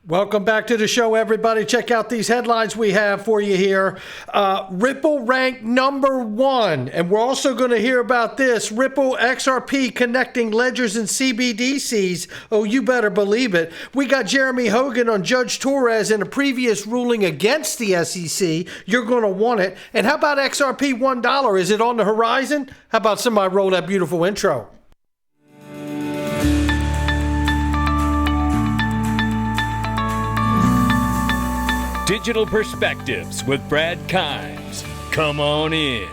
Welcome back to the show, everybody. Check out these headlines we have for you here. Ripple ranked #1, and we're also going to hear about this. Ripple XRP connecting ledgers and CBDCs. Oh, you better believe it. We got Jeremy Hogan on Judge Torres in a previous ruling against the SEC. You're going to want it. And how about XRP $1? Is it on the horizon? How about somebody roll that beautiful intro? Digital Perspectives with Brad Kimes. Come on in.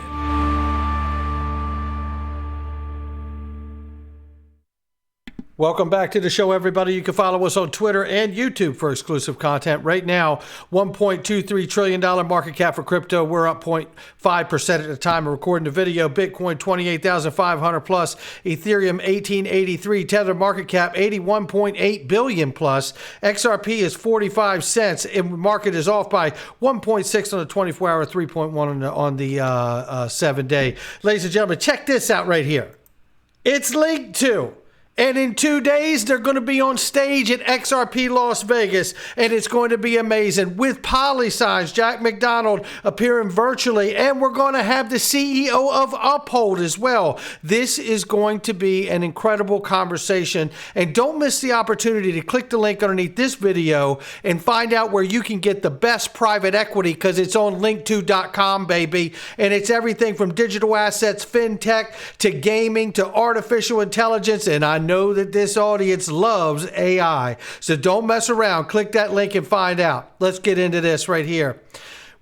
Welcome back to the show, everybody. You can follow us on Twitter and YouTube for exclusive content. Right now, $1.23 trillion market cap for crypto. We're up 0.5% at the time of recording the video. Bitcoin, 28,500 plus. Ethereum, 1883. Tether market cap, 81.8 billion plus. XRP is 45 cents. And market is off by 1.6 on the 24-hour, 3.1 on the 7-day. Ladies and gentlemen, check this out right here. It's linked to. And in 2 days, they're going to be on stage at XRP Las Vegas, and it's going to be amazing. With Polysigns, Jack McDonald appearing virtually, and we're going to have the CEO of Uphold as well. This is going to be an incredible conversation, and don't miss the opportunity to click the link underneath this video and find out where you can get the best private equity, because it's on link2.com, baby, and it's everything from digital assets, fintech, to gaming, to artificial intelligence, and I know that this audience loves AI. So don't mess around. Click that link and find out. Let's get into this right here.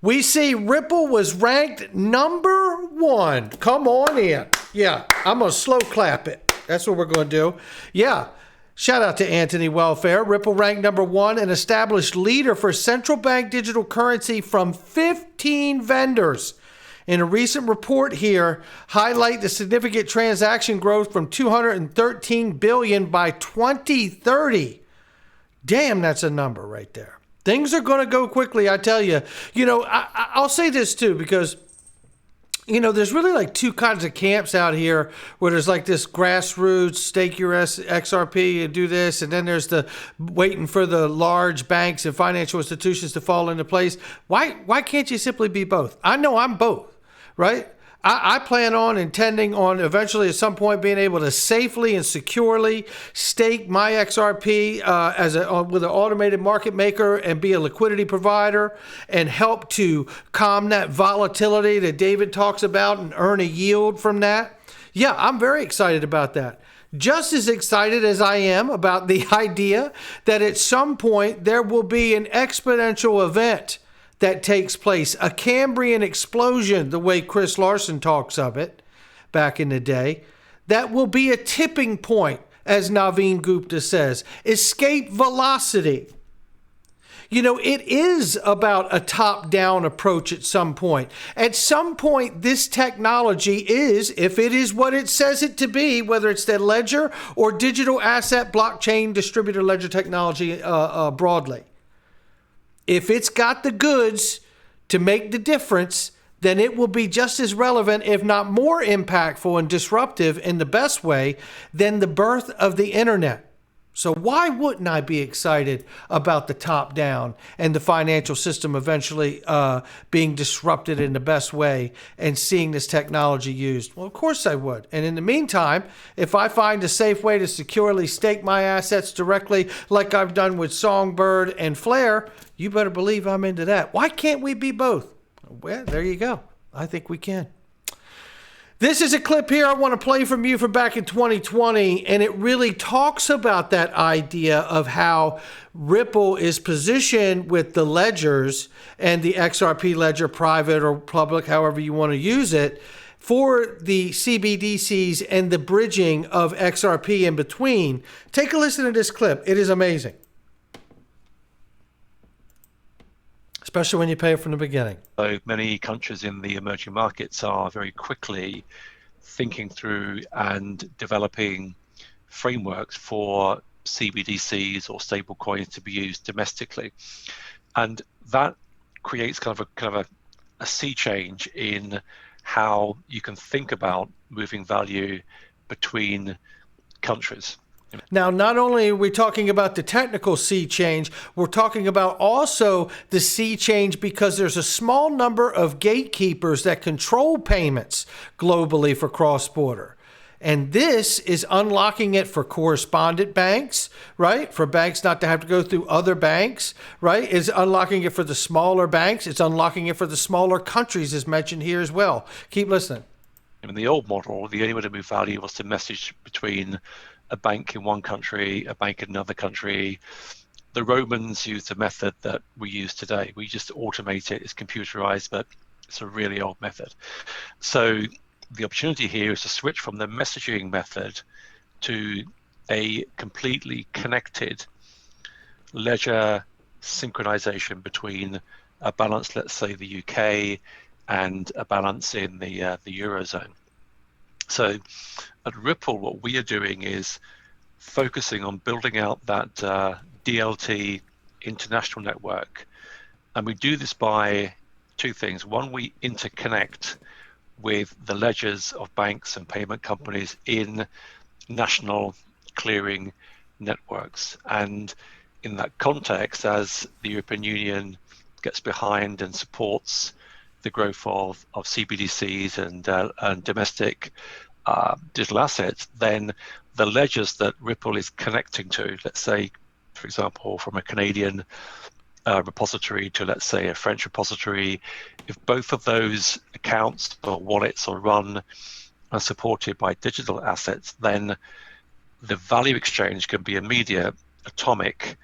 We see Ripple was ranked #1. Come on in. Yeah, I'm going to slow clap it. That's what we're going to do. Yeah. Shout out to Anthony Welfare. Ripple ranked #1, an established leader for central bank digital currency from 15 vendors. In a recent report here, highlight the significant transaction growth from 213 billion by 2030. Damn, that's a number right there. Things are going to go quickly, I tell you. You know, I'll say this too, because, you know, there's really like two kinds of camps out here where there's like this grassroots, stake your XRP and do this. And then there's the waiting for the large banks and financial institutions to fall into place. Why can't you simply be both? I know I'm both. Right? I plan on intending on eventually at some point being able to safely and securely stake my XRP with an automated market maker and be a liquidity provider and help to calm that volatility that David talks about and earn a yield from that. Yeah, I'm very excited about that. Just as excited as I am about the idea that at some point there will be an exponential event that takes place, a Cambrian explosion, the way Chris Larson talks of it back in the day, that will be a tipping point, as Naveen Gupta says, escape velocity. You know, it is about a top-down approach at some point. At some point, this technology is, if it is what it says it to be, whether it's the ledger or digital asset blockchain distributed ledger technology broadly, if it's got the goods to make the difference, then it will be just as relevant, if not more impactful and disruptive in the best way than the birth of the internet. So why wouldn't I be excited about the top down and the financial system eventually being disrupted in the best way and seeing this technology used? Well, of course I would. And in the meantime, if I find a safe way to securely stake my assets directly, like I've done with Songbird and Flare, you better believe I'm into that. Why can't we be both? Well, there you go. I think we can. This is a clip here I want to play from you from back in 2020, and it really talks about that idea of how Ripple is positioned with the ledgers and the XRP ledger, private or public, however you want to use it, for the CBDCs and the bridging of XRP in between. Take a listen to this clip. It is amazing. Especially when you pay it from the beginning. So many countries in the emerging markets are very quickly thinking through and developing frameworks for CBDCs or stable coins to be used domestically. And that creates kind of a sea change in how you can think about moving value between countries. Now, not only are we talking about the technical sea change, we're talking about also the sea change because there's a small number of gatekeepers that control payments globally for cross-border. And this is unlocking it for correspondent banks, right? For banks not to have to go through other banks, right? It's unlocking it for the smaller banks. It's unlocking it for the smaller countries, as mentioned here as well. Keep listening. In the old model, the only way to move value was to message between a bank in one country, a bank in another country. The Romans used a method that we use today. We just automate it. It's computerized, but it's a really old method. So the opportunity here is to switch from the messaging method to a completely connected ledger synchronization between a balance, let's say the UK, and a balance in the Eurozone. So at Ripple, what we are doing is focusing on building out that DLT international network. And we do this by two things. One, we interconnect with the ledgers of banks and payment companies in national clearing networks. And in that context, as the European Union gets behind and supports the growth of CBDCs and domestic digital assets, then the ledgers that Ripple is connecting to, let's say, for example, from a Canadian repository to, let's say, a French repository, if both of those accounts or wallets or run are supported by digital assets, then the value exchange can be immediate, atomic,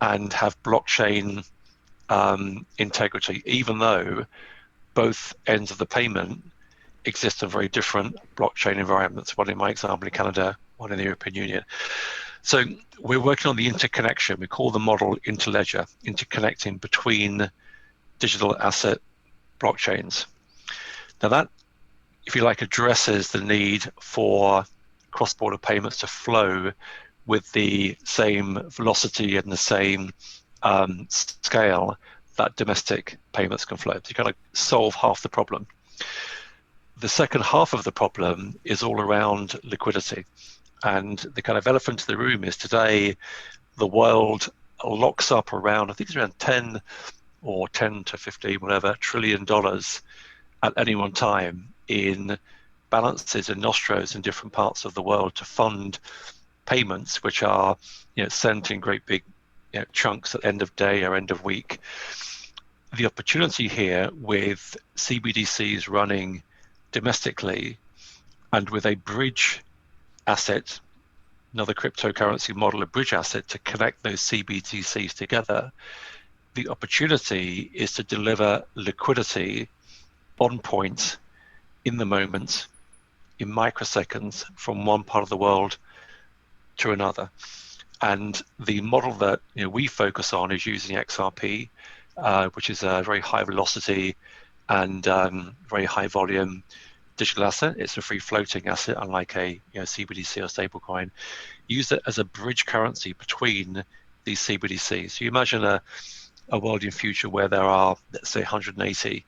and have blockchain integrity, even though both ends of the payment exist in very different blockchain environments, one in my example in Canada, one in the European Union. So we're working on the interconnection. We call the model interledger, interconnecting between digital asset blockchains. Now that, if you like, addresses the need for cross-border payments to flow with the same velocity and the same scale that domestic payments can flow. So you kind of solve half the problem. The second half of the problem is all around liquidity. And the kind of elephant in the room is today, the world locks up around, I think it's around 10 or 10 to 15, whatever, $1 trillion at any one time in balances and nostros in different parts of the world to fund payments, which are, sent in great big chunks at end of day or end of week. The opportunity here with CBDCs running domestically and with a bridge asset, another cryptocurrency model, a bridge asset to connect those CBDCs together, the opportunity is to deliver liquidity on point in the moment, in microseconds, from one part of the world to another. And the model that we focus on is using XRP, which is a very high velocity and very high volume digital asset. It's a free floating asset, unlike a CBDC or stablecoin. Use it as a bridge currency between these CBDCs. So you imagine a world in future where there are, let's say, 180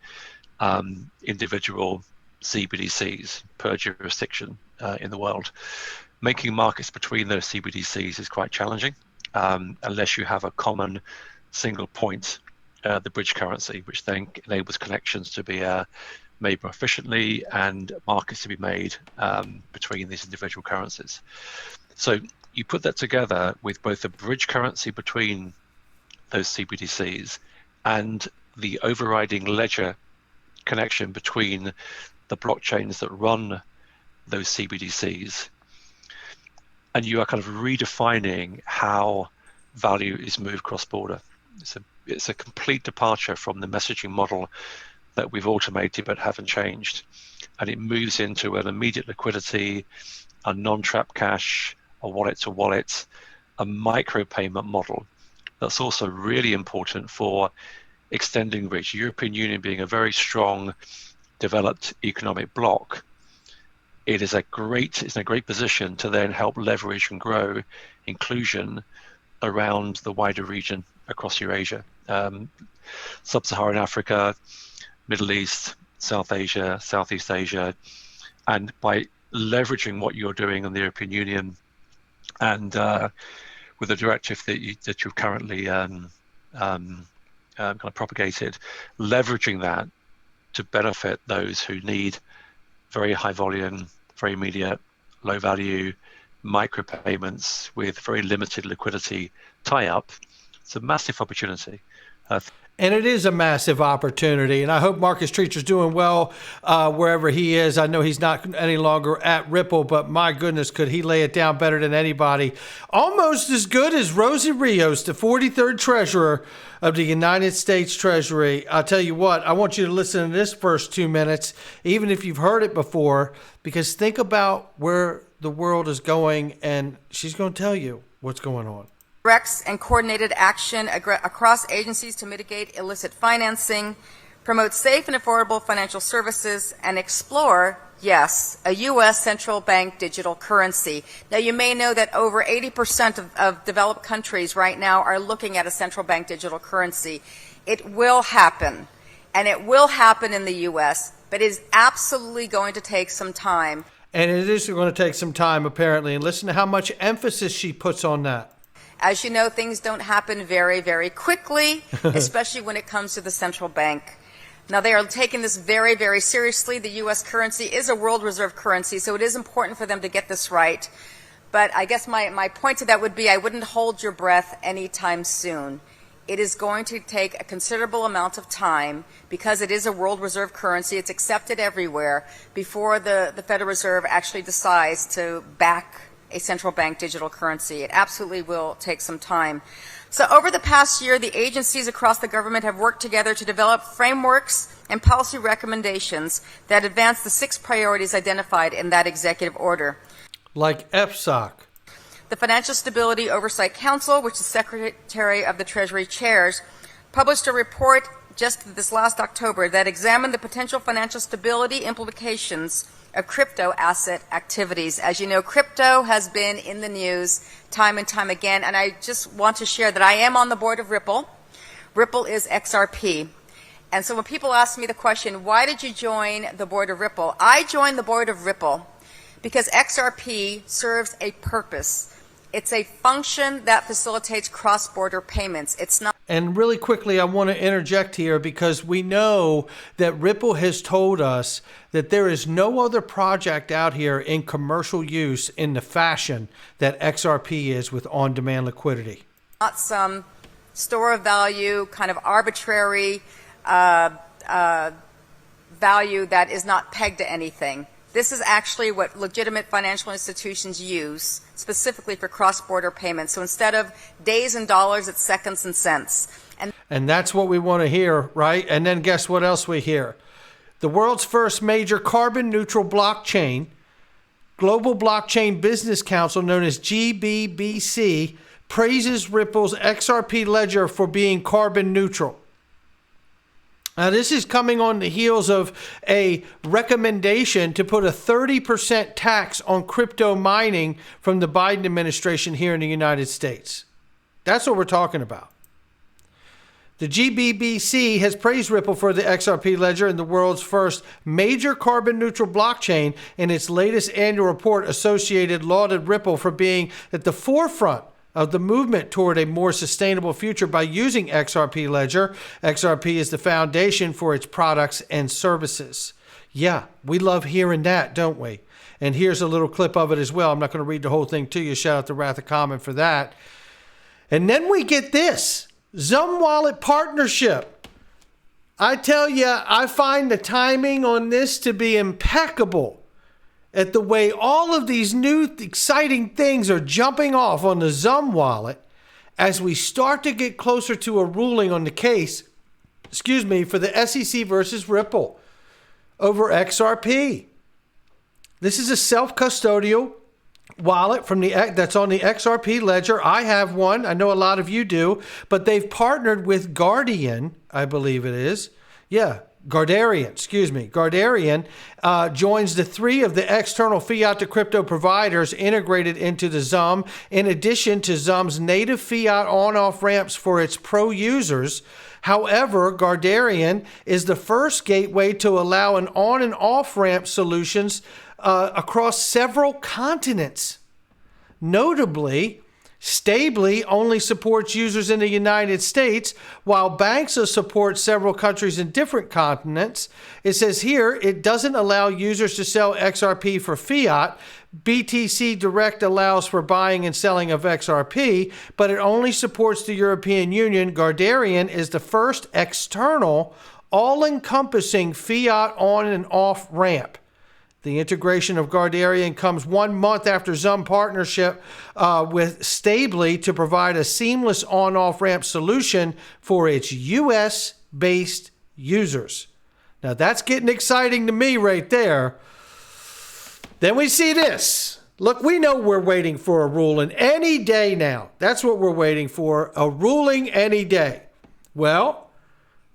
individual CBDCs per jurisdiction in the world. Making markets between those CBDCs is quite challenging unless you have a common single point, the bridge currency, which then enables connections to be made more efficiently and markets to be made between these individual currencies. So you put that together with both a bridge currency between those CBDCs and the overriding ledger connection between the blockchains that run those CBDCs, and you are kind of redefining how value is moved cross-border. It's a complete departure from the messaging model that we've automated but haven't changed. And it moves into an immediate liquidity, a non-trap cash, a wallet-to-wallet, a micro-payment model. That's also really important for extending reach. European Union being a very strong, developed economic bloc, it's in a great position to then help leverage and grow inclusion around the wider region across Eurasia, Sub-Saharan Africa, Middle East, South Asia, Southeast Asia. And by leveraging what you're doing in the European Union And with the directive that you've currently kind of propagated, leveraging that to benefit those who need very high volume, very immediate, low value micropayments with very limited liquidity tie-up. It's a massive opportunity. And it is a massive opportunity. And I hope Marcus Treacher's doing well wherever he is. I know he's not any longer at Ripple, but my goodness, could he lay it down better than anybody. Almost as good as Rosie Rios, the 43rd Treasurer of the United States Treasury. I'll tell you what, I want you to listen to this first 2 minutes, even if you've heard it before, because think about where the world is going, and she's going to tell you what's going on. Directs and coordinated action across agencies to mitigate illicit financing, promote safe and affordable financial services, and explore, yes, a U.S. central bank digital currency. Now, you may know that over 80% of developed countries right now are looking at a central bank digital currency. It will happen, and it will happen in the U.S., but it is absolutely going to take some time. And it is going to take some time, apparently, and listen to how much emphasis she puts on that. As you know, things don't happen very, very quickly, especially when it comes to the central bank. Now, they are taking this very, very seriously. The U.S. currency is a world reserve currency, so it is important for them to get this right. But I guess my point to that would be I wouldn't hold your breath anytime soon. It is going to take a considerable amount of time because it is a world reserve currency. It's accepted everywhere before the Federal Reserve actually decides to back a central bank digital currency. It absolutely will take some time. So over the past year, the agencies across the government have worked together to develop frameworks and policy recommendations that advance the 6 priorities identified in that executive order. Like FSOC. The Financial Stability Oversight Council, which the Secretary of the Treasury chairs, published a report just this last October that examined the potential financial stability implications of crypto asset activities. As you know, crypto has been in the news time and time again, and I just want to share that I am on the board of Ripple. Ripple is XRP. And so when people ask me the question, why did you join the board of Ripple? I joined the board of Ripple because XRP serves a purpose. It's a function that facilitates cross-border payments. It's not. And really quickly, I want to interject here because we know that Ripple has told us that there is no other project out here in commercial use in the fashion that XRP is with on-demand liquidity. Not some store of value, kind of arbitrary value that is not pegged to anything. This is actually what legitimate financial institutions use specifically for cross-border payments. So instead of days and dollars, it's seconds and cents. And that's what we want to hear, right? And then guess what else we hear? The world's first major carbon-neutral blockchain, Global Blockchain Business Council, known as GBBC, praises Ripple's XRP ledger for being carbon neutral. Now, this is coming on the heels of a recommendation to put a 30% tax on crypto mining from the Biden administration here in the United States. That's what we're talking about. The GBBC has praised Ripple for the XRP ledger and the world's first major carbon-neutral blockchain. In its latest annual report, Associated lauded Ripple for being at the forefront of the movement toward a more sustainable future by using XRP Ledger. XRP is the foundation for its products and services. Yeah, we love hearing that, don't we? And here's a little clip of it as well. I'm not going to read the whole thing to you. Shout out to Wrath of Common for that. And then we get this, XUMM Wallet partnership. I tell you, I find the timing on this to be impeccable. At the way all of these new exciting things are jumping off on the XUMM wallet as we start to get closer to a ruling on the case, for the SEC versus Ripple over XRP. This is a self-custodial wallet that's on the XRP ledger. I have one. I know a lot of you do, but they've partnered with Guardian, I believe it is. Yeah. Guardian joins the 3 of the external fiat to crypto providers integrated into the XUMM. In addition to XUMM's native fiat on-off ramps for its pro users, however, Guardian is the first gateway to allow an on and off ramp solutions across several continents. Notably, Stably only supports users in the United States, while Banxa supports several countries in different continents. It says here it doesn't allow users to sell XRP for fiat. BTC Direct allows for buying and selling of XRP, but it only supports the European Union. Gardarian is the first external, all-encompassing fiat on and off ramp. The integration of Gardarian comes 1 month after XUMM partnership with Stably to provide a seamless on-off ramp solution for its U.S.-based users. Now that's getting exciting to me right there. Then we see this. Look, we know we're waiting for a ruling any day now. That's what we're waiting for, a ruling any day. Well,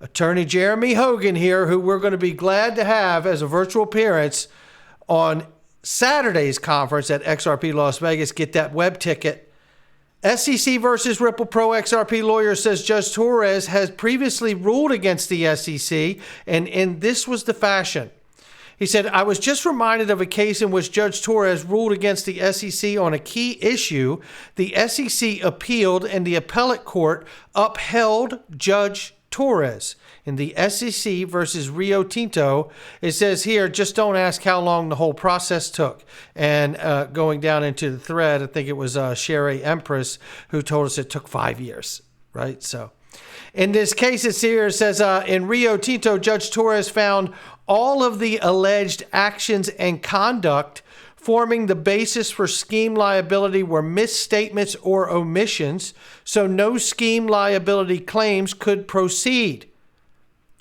Attorney Jeremy Hogan here, who we're going to be glad to have as a virtual appearance on Saturday's conference at XRP Las Vegas. Get that web ticket. SEC versus Ripple Pro XRP lawyer says Judge Torres has previously ruled against the SEC, and this was the fashion. He said, I was just reminded of a case in which Judge Torres ruled against the SEC on a key issue. The SEC appealed, and the appellate court upheld Judge Torres. In the SEC versus Rio Tinto, it says here, just don't ask how long the whole process took. And going down into the thread, I think it was Sherry Empress who told us it took 5 years, right? So in this case, it's here, it says in Rio Tinto, Judge Torres found all of the alleged actions and conduct forming the basis for scheme liability were misstatements or omissions, so no scheme liability claims could proceed.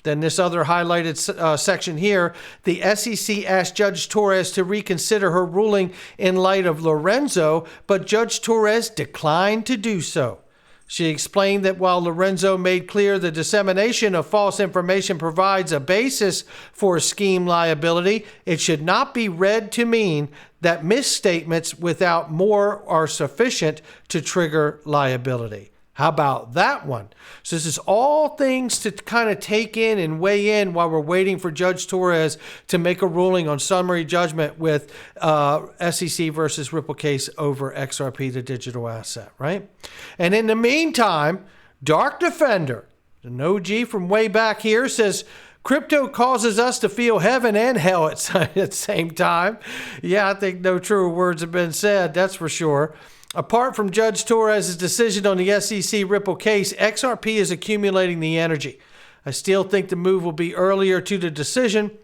Then this other highlighted section here, the SEC asked Judge Torres to reconsider her ruling in light of Lorenzo, but Judge Torres declined to do so. She explained that while Lorenzo made clear the dissemination of false information provides a basis for scheme liability, it should not be read to mean that misstatements without more are sufficient to trigger liability. How about that one? So this is all things to kind of take in and weigh in while we're waiting for Judge Torres to make a ruling on summary judgment with SEC versus Ripple case over XRP, the digital asset, right? And in the meantime, Dark Defender, an OG from way back here, says, crypto causes us to feel heaven and hell at the same time. Yeah, I think no truer words have been said, that's for sure. Apart from Judge Torres' decision on the SEC Ripple case, XRP is accumulating the energy. I still think the move will be earlier to the decision.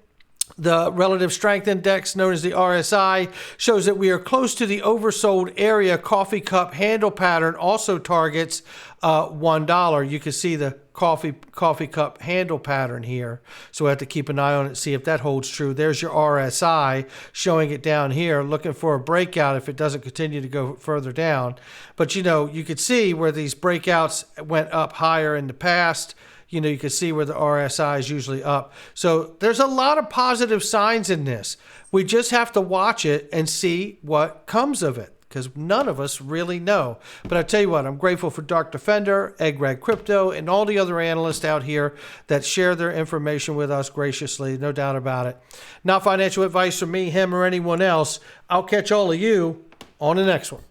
The relative strength index, known as the RSI, shows that we are close to the oversold area. Coffee cup handle pattern also targets $1. You can see the coffee cup handle pattern here. So we have to keep an eye on it, see if that holds true. There's your RSI showing it down here, looking for a breakout if it doesn't continue to go further down. But, you know, you could see where these breakouts went up higher in the past. You know, you can see where the RSI is usually up. So there's a lot of positive signs in this. We just have to watch it and see what comes of it, because none of us really know. But I tell you what, I'm grateful for Dark Defender, Egg Red Crypto, and all the other analysts out here that share their information with us graciously, no doubt about it. Not financial advice from me, him, or anyone else. I'll catch all of you on the next one.